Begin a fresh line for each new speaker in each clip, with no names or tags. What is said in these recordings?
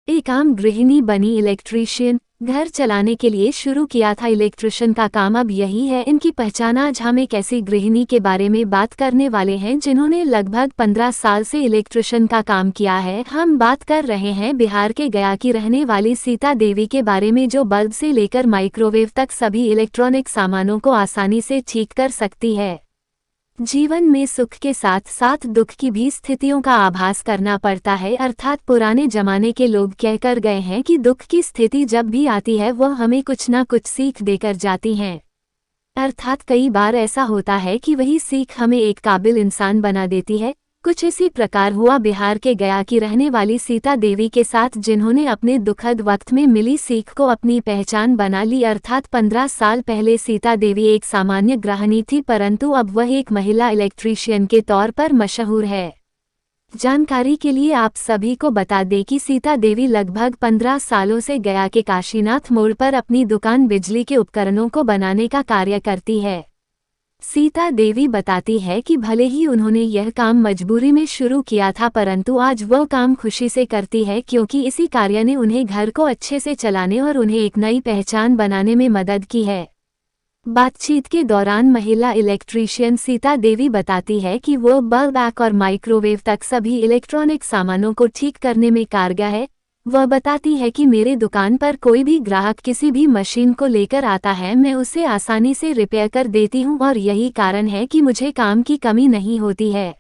एक आम गृहिणी बनी इलेक्ट्रीशियन। घर चलाने के लिए शुरू किया था इलेक्ट्रिशियन का काम, अब यही है इनकी पहचान। आज हम एक ऐसी गृहिणी के बारे में बात करने वाले हैं जिन्होंने लगभग 15 साल से इलेक्ट्रिशियन का काम किया है। हम बात कर रहे हैं बिहार के गया की रहने वाली सीता देवी के बारे में, जो बल्ब से लेकर माइक्रोवेव तक सभी इलेक्ट्रॉनिक सामानों को आसानी से ठीक कर सकती है। जीवन में सुख के साथ साथ दुख की भी स्थितियों का आभास करना पड़ता है, अर्थात पुराने जमाने के लोग कह कर गए हैं कि दुख की स्थिति जब भी आती है वह हमें कुछ ना कुछ सीख देकर जाती हैं। अर्थात कई बार ऐसा होता है कि वही सीख हमें एक काबिल इंसान बना देती है। कुछ इसी प्रकार हुआ बिहार के गया की रहने वाली सीता देवी के साथ, जिन्होंने अपने दुखद वक्त में मिली सीख को अपनी पहचान बना ली। अर्थात 15 साल पहले सीता देवी एक सामान्य गृहिणी थी, परंतु अब वह एक महिला इलेक्ट्रीशियन के तौर पर मशहूर है। जानकारी के लिए आप सभी को बता दें कि सीता देवी लगभग 15 सालों से गया के काशीनाथ मोड़ पर अपनी दुकान बिजली के उपकरणों को बनाने का कार्य करती है। सीता देवी बताती है कि भले ही उन्होंने यह काम मजबूरी में शुरू किया था, परंतु आज वह काम खुशी से करती है, क्योंकि इसी कार्य ने उन्हें घर को अच्छे से चलाने और उन्हें एक नई पहचान बनाने में मदद की है। बातचीत के दौरान महिला इलेक्ट्रीशियन सीता देवी बताती है कि वो बल्ब और माइक्रोवेव तक सभी इलेक्ट्रॉनिक सामानों को ठीक करने में कारगर है। वह बताती है कि मेरे दुकान पर कोई भी ग्राहक किसी भी मशीन को लेकर आता है, मैं उसे आसानी से रिपेयर कर देती हूं, और यही कारण है कि मुझे काम की कमी नहीं होती है।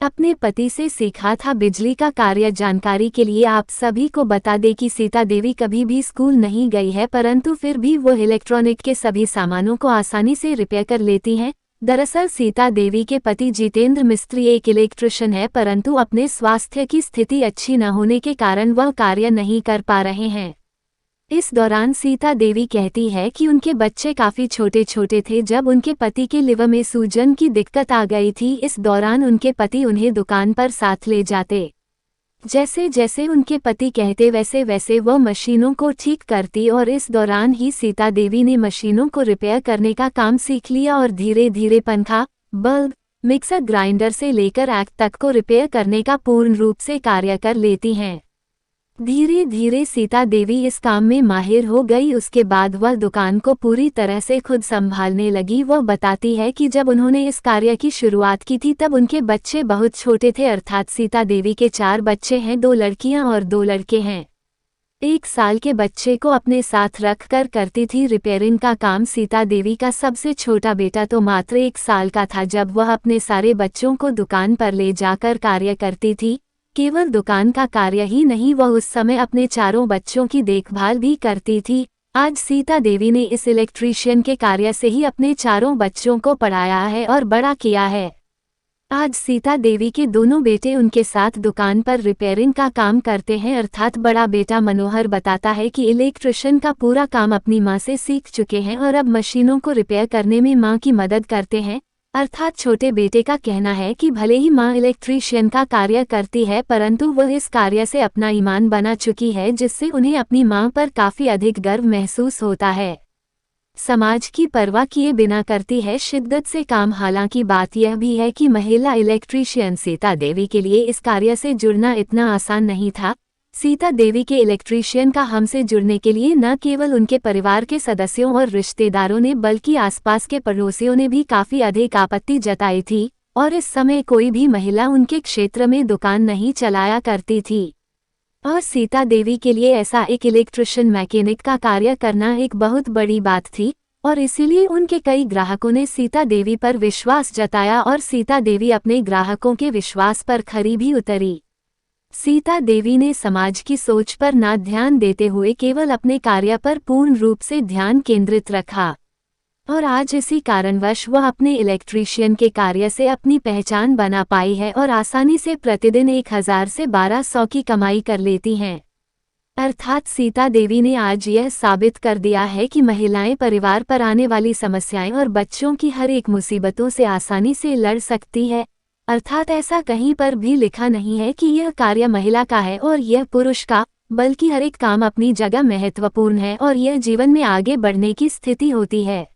अपने पति से सीखा था बिजली का कार्य। जानकारी के लिए आप सभी को बता दें कि सीता देवी कभी भी स्कूल नहीं गई है, परंतु फिर भी वो इलेक्ट्रॉनिक के सभी सामानों को आसानी से रिपेयर कर लेती हैं। दरअसल सीता देवी के पति जितेंद्र मिस्त्री एक इलेक्ट्रिशियन है, परंतु अपने स्वास्थ्य की स्थिति अच्छी न होने के कारण वह कार्य नहीं कर पा रहे हैं। इस दौरान सीता देवी कहती है कि उनके बच्चे काफी छोटे छोटे थे जब उनके पति के लिवर में सूजन की दिक्कत आ गई थी। इस दौरान उनके पति उन्हें दुकान पर साथ ले जाते। जैसे जैसे उनके पति कहते वैसे वैसे वह मशीनों को ठीक करती, और इस दौरान ही सीता देवी ने मशीनों को रिपेयर करने का काम सीख लिया और धीरे धीरे पंखा, बल्ब, मिक्सर ग्राइंडर से लेकर आग तक को रिपेयर करने का पूर्ण रूप से कार्य कर लेती हैं। धीरे धीरे सीता देवी इस काम में माहिर हो गई। उसके बाद वह दुकान को पूरी तरह से खुद संभालने लगी। वह बताती है कि जब उन्होंने इस कार्य की शुरुआत की थी तब उनके बच्चे बहुत छोटे थे। अर्थात सीता देवी के 4 बच्चे हैं, 2 लड़कियां और 2 लड़के हैं। 1 साल के बच्चे को अपने साथ रख कर करती थी रिपेयरिंग का काम। सीता देवी का सबसे छोटा बेटा तो मात्र 1 साल का था जब वह अपने सारे बच्चों को दुकान पर ले जाकर कार्य करती थी। केवल दुकान का कार्य ही नहीं, वह उस समय अपने 4 बच्चों की देखभाल भी करती थी। आज सीता देवी ने इस इलेक्ट्रीशियन के कार्य से ही अपने 4 बच्चों को पढ़ाया है और बड़ा किया है। आज सीता देवी के दोनों बेटे उनके साथ दुकान पर रिपेयरिंग का काम करते हैं। अर्थात बड़ा बेटा मनोहर बताता है कि इलेक्ट्रिशियन का पूरा काम अपनी मां से सीख चुके हैं और अब मशीनों को रिपेयर करने में मां की मदद करते हैं। अर्थात छोटे बेटे का कहना है कि भले ही मां इलेक्ट्रीशियन का कार्य करती है, परंतु वह इस कार्य से अपना ईमान बना चुकी है, जिससे उन्हें अपनी मां पर काफी अधिक गर्व महसूस होता है। समाज की परवाह किए बिना करती है शिद्दत से काम। हालांकि बात यह भी है कि महिला इलेक्ट्रीशियन सीता देवी के लिए इस कार्य से जुड़ना इतना आसान नहीं था। सीता देवी के इलेक्ट्रीशियन का हमसे जुड़ने के लिए न केवल उनके परिवार के सदस्यों और रिश्तेदारों ने, बल्कि आसपास के पड़ोसियों ने भी काफी अधिक आपत्ति जताई थी, और इस समय कोई भी महिला उनके क्षेत्र में दुकान नहीं चलाया करती थी। और सीता देवी के लिए ऐसा एक इलेक्ट्रिशियन मैकेनिक का कार्य करना एक बहुत बड़ी बात थी, और इसीलिए उनके कई ग्राहकों ने सीता देवी पर विश्वास जताया और सीता देवी अपने ग्राहकों के विश्वास पर खरी भी उतरी। सीता देवी ने समाज की सोच पर न ध्यान देते हुए केवल अपने कार्य पर पूर्ण रूप से ध्यान केंद्रित रखा, और आज इसी कारणवश वह अपने इलेक्ट्रीशियन के कार्य से अपनी पहचान बना पाई है और आसानी से प्रतिदिन 1000 से 1200 की कमाई कर लेती हैं। अर्थात सीता देवी ने आज यह साबित कर दिया है कि महिलाएं परिवार पर आने वाली समस्याएं और बच्चों की हर एक मुसीबतों से आसानी से लड़ सकती है। अर्थात ऐसा कहीं पर भी लिखा नहीं है कि यह कार्य महिला का है और यह पुरुष का, बल्कि हर एक काम अपनी जगह महत्वपूर्ण है और यह जीवन में आगे बढ़ने की स्थिति होती है।